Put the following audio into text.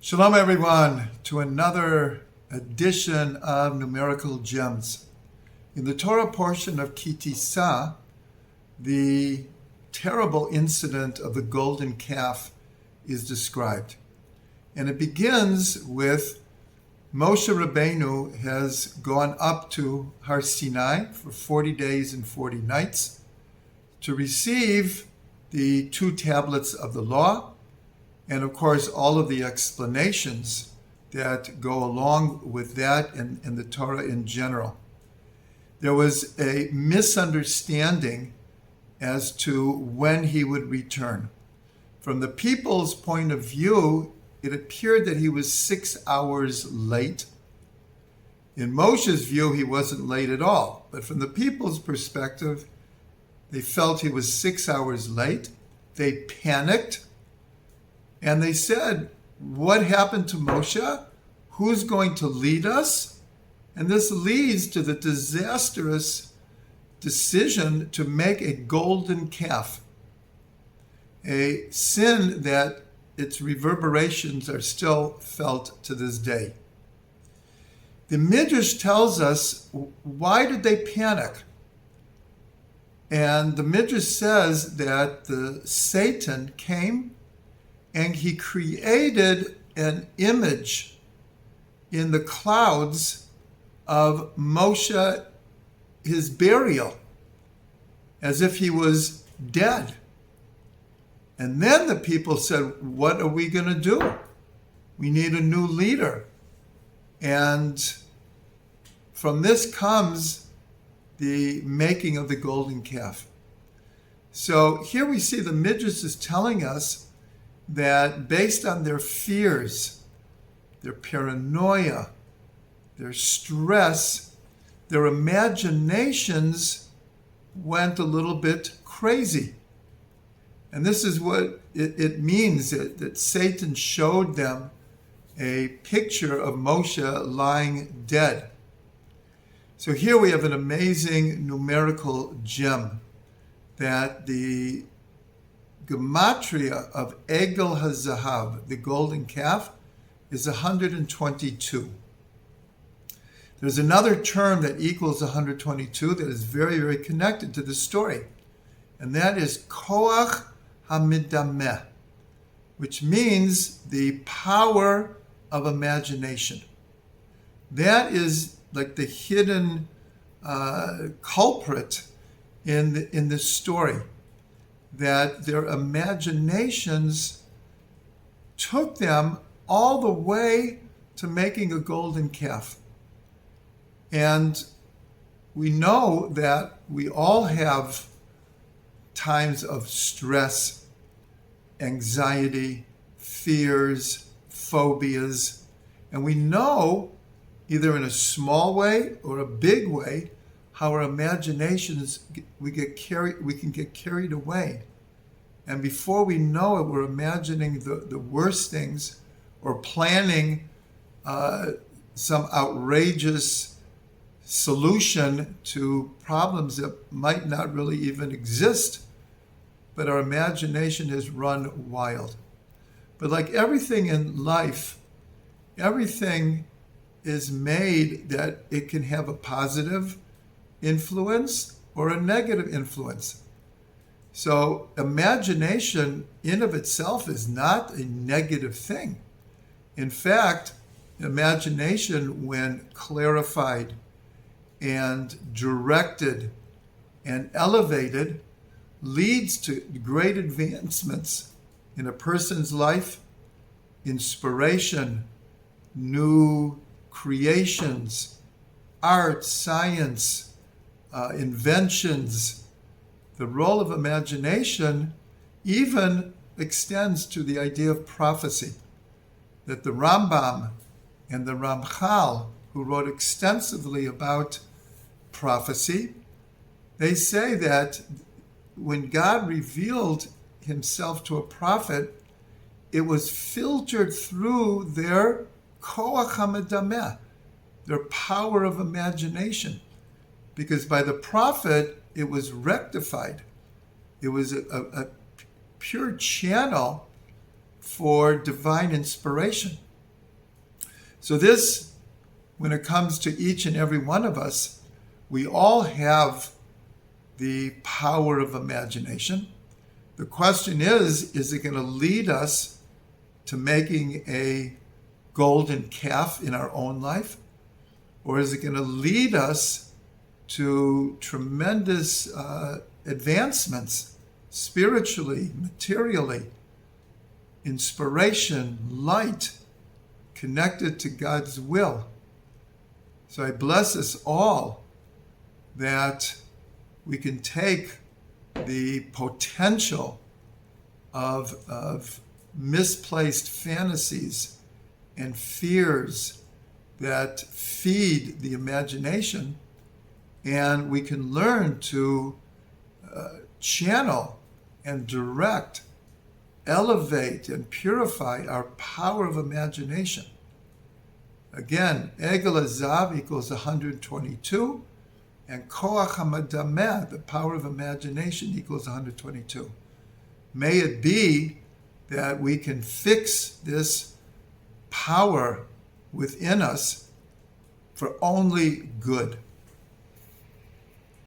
Shalom everyone to another edition of Numerical Gems. In the Torah portion of Ki Tisa, the terrible incident of the golden calf is described. And it begins with Moshe Rabbeinu has gone up to Har Sinai for 40 days and 40 nights to receive the 2 tablets of the law, and of course, all of the explanations that go along with that and the Torah in general. There was a misunderstanding as to when he would return. From the people's point of view, it appeared that he was 6 hours late. In Moshe's view, he wasn't late at all. But from the people's perspective, they felt he was 6 hours late. They panicked. And they said, what happened to Moshe? Who's going to lead us? And this leads to the disastrous decision to make a golden calf, a sin that its reverberations are still felt to this day. The Midrash tells us, why did they panic? And the Midrash says that Satan came and he created an image in the clouds of Moshe, his burial, as if he was dead. And then the people said, what are we going to do? We need a new leader. And from this comes the making of the golden calf. So here we see the Midrash is telling us that based on their fears, their paranoia, their stress, their imaginations went a little bit crazy. And this is what it means, that Satan showed them a picture of Moshe lying dead. So here we have an amazing numerical gem that the Gematria of Egel HaZahav, the golden calf, is 122. There's another term that equals 122 that is very, very connected to this story, and that is Koach HaMidameh, which means the power of imagination. That is like the hidden culprit in this story, that their imaginations took them all the way to making a golden calf. And we know that we all have times of stress, anxiety, fears, phobias, and we know, either in a small way or a big way, how our imaginations, we can get carried away. And before we know it, we're imagining the worst things or planning some outrageous solution to problems that might not really even exist, but our imagination has run wild. But like everything in life, everything is made that it can have a positive influence or a negative influence. So imagination in of itself is not a negative thing. In fact, imagination, when clarified and directed and elevated, leads to great advancements in a person's life, inspiration, new creations, art, science, inventions. The role of imagination even extends to the idea of prophecy, that the Rambam and the Ramchal, who wrote extensively about prophecy, they say that when God revealed himself to a prophet, it was filtered through their koach hamedameh, their power of imagination. Because by the prophet, it was rectified. It was a pure channel for divine inspiration. So this, when it comes to each and every one of us, we all have the power of imagination. The question is it going to lead us to making a golden calf in our own life? Or is it going to lead us to tremendous advancements spiritually, materially, inspiration, light, connected to God's will? So I bless us all that we can take the potential of misplaced fantasies and fears that feed the imagination, and we can learn to channel and direct, elevate and purify our power of imagination. Again, Egel Zav equals 122, and Koach HaMadameh, the power of imagination, equals 122. May it be that we can fix this power within us for only good.